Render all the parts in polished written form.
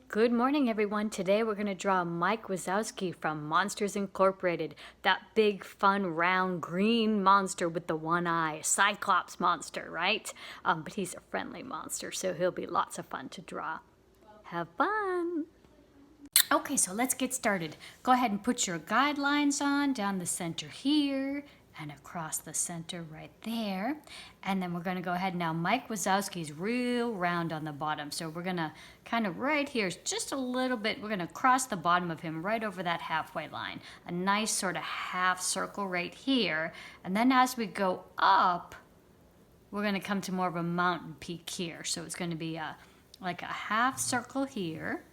Good morning, everyone. Today we're going to draw Mike Wazowski from Monsters Incorporated, that big, fun, round, green monster with the one eye, cyclops monster, right? But he's a friendly monster, so he'll be lots of fun to draw. Have fun! Okay, so let's get started. Go ahead and put your guidelines on down the center here and across the center right there. And then we're going to go ahead now. Mike Wazowski's real round on the bottom. So we're going to kind of right here, just a little bit, we're going to cross the bottom of him right over that halfway line. A nice sort of half circle right here. And then as we go up, we're going to come to more of a mountain peak here. So it's going to be like a half circle here.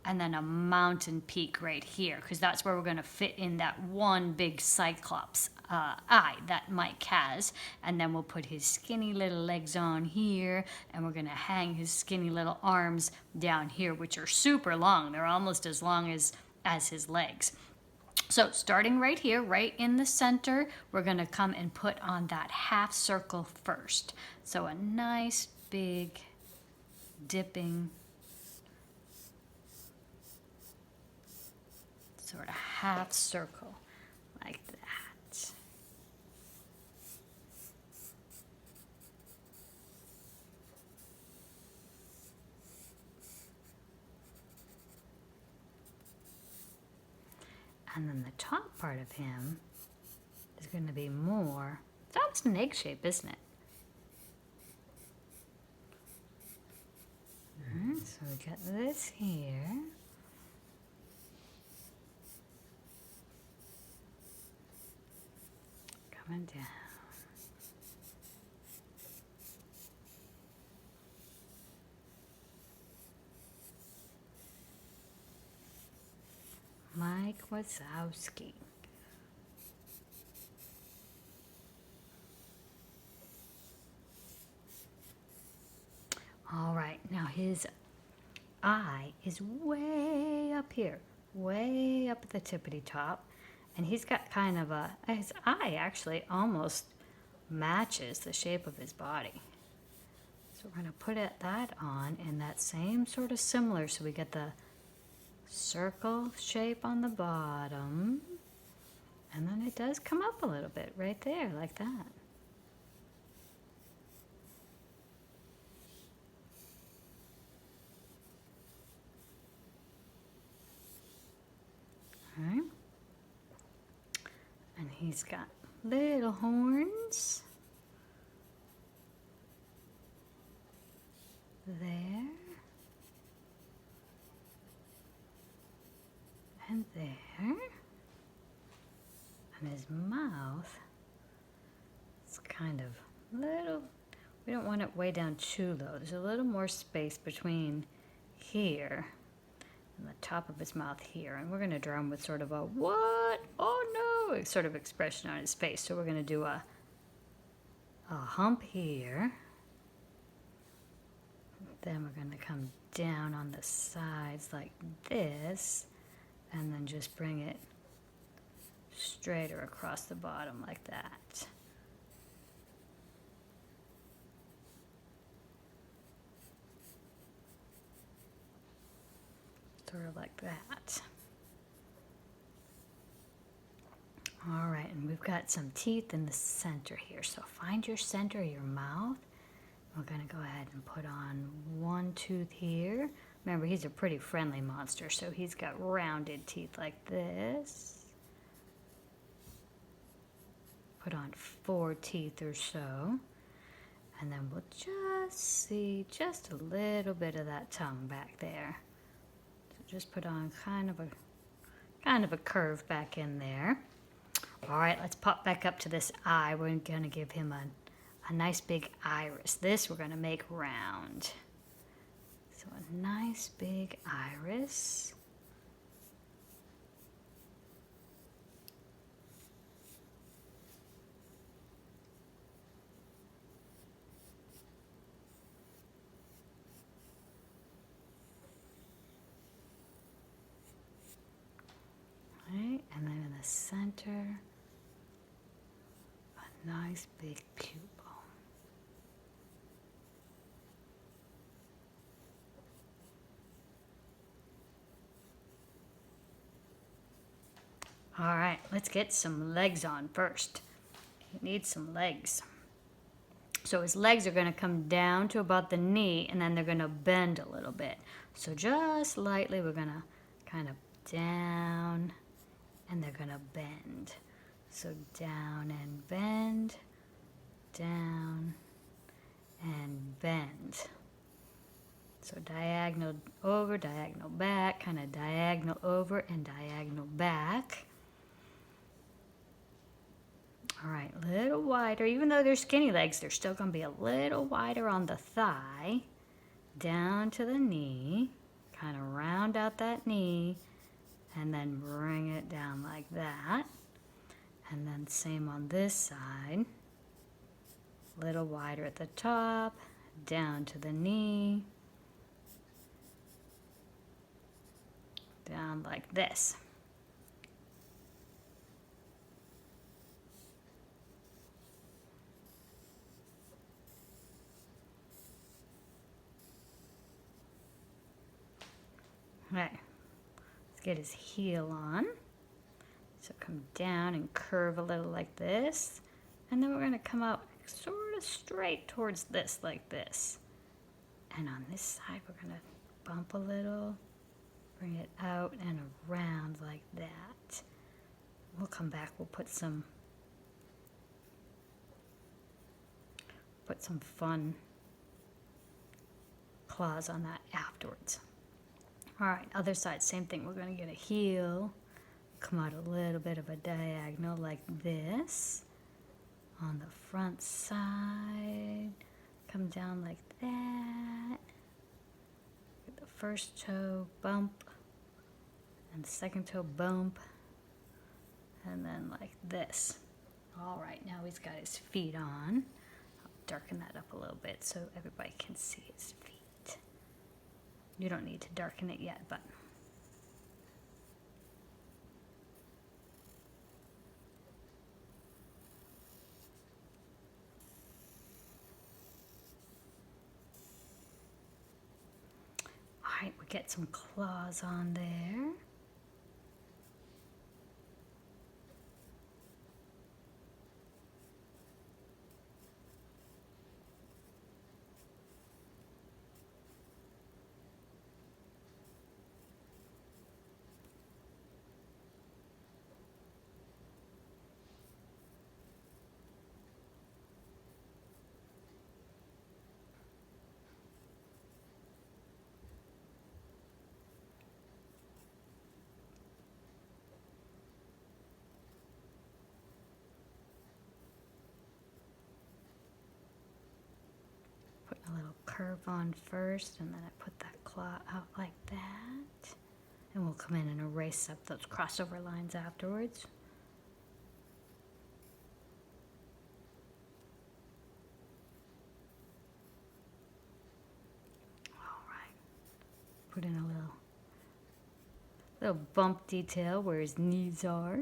And then a mountain peak right here, because that's where we're going to fit in that one big cyclops eye that Mike has. And then we'll put his skinny little legs on here, and we're going to hang his skinny little arms down here, which are super long. They're almost as long as his legs. So starting right here, right in the center, we're going to come and put on that half circle first. So a nice big dipping sort of half circle like that. And then the top part of him is going to be more, it's almost an egg shape, isn't it? So we got this here. Coming down. Mike Wazowski. All right, now his eye is way up here, way up at the tippity top. And he's got kind of his eye actually almost matches the shape of his body. So we're going to put that on in that same sort of similar, so we get the circle shape on the bottom. And then it does come up a little bit right there, like that. All right. And he's got little horns there and there. And his mouth is kind of little, we don't want it way down too low. There's a little more space between here and the top of his mouth here. And we're going to draw him with sort of a what? Oh no! Sort of expression on his face. So we're going to do a hump here. Then we're going to come down on the sides like this. And then just bring it straighter across the bottom like that. Sort of like that. All right, and we've got some teeth in the center here. So find your center of your mouth. We're gonna go ahead and put on one tooth here. Remember, he's a pretty friendly monster, so he's got rounded teeth like this. Put on 4 teeth or so. And then we'll just see just a little bit of that tongue back there. So just put on kind of a curve back in there. All right, let's pop back up to this eye. We're gonna give him a nice big iris. This we're gonna make round. So a nice big iris. Right, and then in the center, a nice big pupil. All right, let's get some legs on first. He needs some legs. So his legs are going to come down to about the knee, and then they're going to bend a little bit. So just lightly, we're going to kind of down, and they're going to bend. So down and bend, down and bend. So diagonal over, diagonal back, kind of diagonal over and diagonal back. All right, a little wider. Even though they're skinny legs, they're still going to be a little wider on the thigh. Down to the knee. Kind of round out that knee. And then bring it down like that. And then same on this side. A little wider at the top. Down to the knee. Down like this. Right, let's get his heel on. So come down and curve a little like this. And then we're going to come out sort of straight towards this like this. And on this side we're going to bump a little, bring it out and around like that. We'll come back, we'll put some fun claws on that afterwards. All right, other side, same thing. We're going to get a heel, come out a little bit of a diagonal like this. On the front side, come down like that. Get the first toe bump, and the second toe bump, and then like this. All right, now he's got his feet on. I'll darken that up a little bit so everybody can see his feet. You don't need to darken it yet, but all right, we get some claws on there. Putting a little curve on first, and then I put that claw out like that. And we'll come in and erase up those crossover lines afterwards. All right. Put in a little bump detail where his knees are.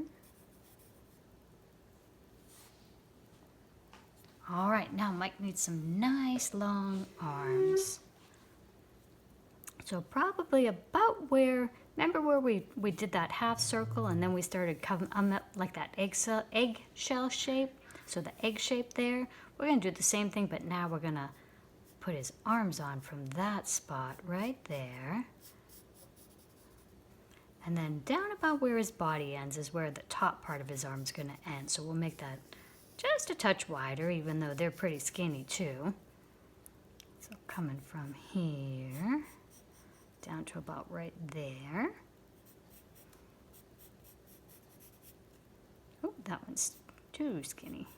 All right, now Mike needs some nice long arms. So probably about where, remember where we did that half circle and then we started coming up like that eggshell shape? So the egg shape there, we're gonna do the same thing, but now we're gonna put his arms on from that spot right there. And then down about where his body ends is where the top part of his arm's gonna end. So we'll make that just a touch wider, even though they're pretty skinny too. So coming from here down to about right there. Oh, that one's too skinny.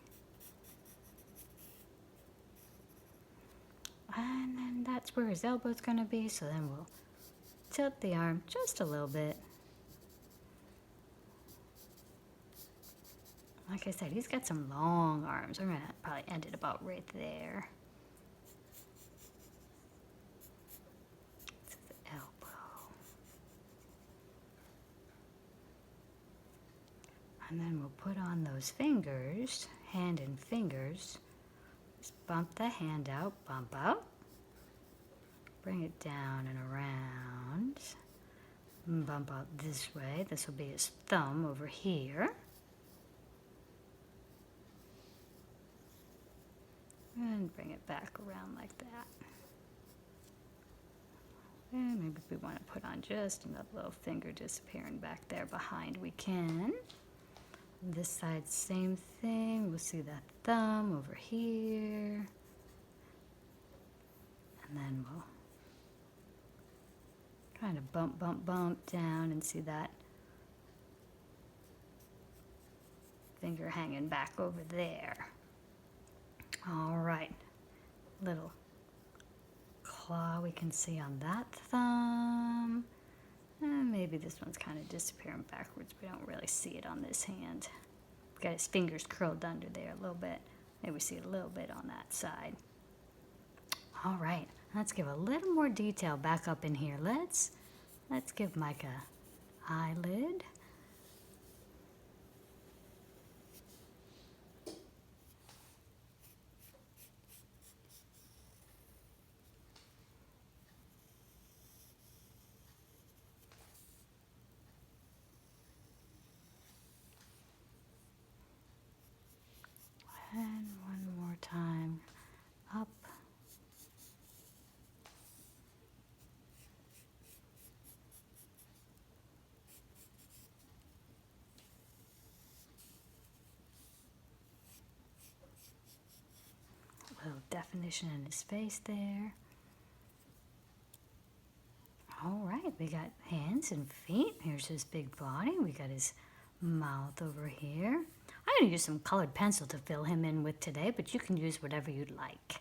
And then that's where his elbow's gonna be, so then we'll tilt the arm just a little bit. Like I said, he's got some long arms. We're gonna probably end it about right there. This is the elbow. And then we'll put on those fingers, hand and fingers. Just bump the hand out, bump out. Bring it down and around. Bump out this way. This will be his thumb over here. And bring it back around like that. And maybe if we want to put on just another little finger disappearing back there behind, we can. This side, same thing. We'll see that thumb over here. And then we'll kind of bump, bump, bump down and see that finger hanging back over there. All right, little claw we can see on that thumb. And maybe this one's kind of disappearing backwards. We don't really see it on this hand. Got his fingers curled under there a little bit. Maybe we see a little bit on that side. All right, let's give a little more detail back up in here. Let's give Mike a eyelid. And one more time, up. A little definition in his face there. All right, we got hands and feet. Here's his big body. We got his mouth over here. I'm going to use some colored pencil to fill him in with today, but you can use whatever you'd like.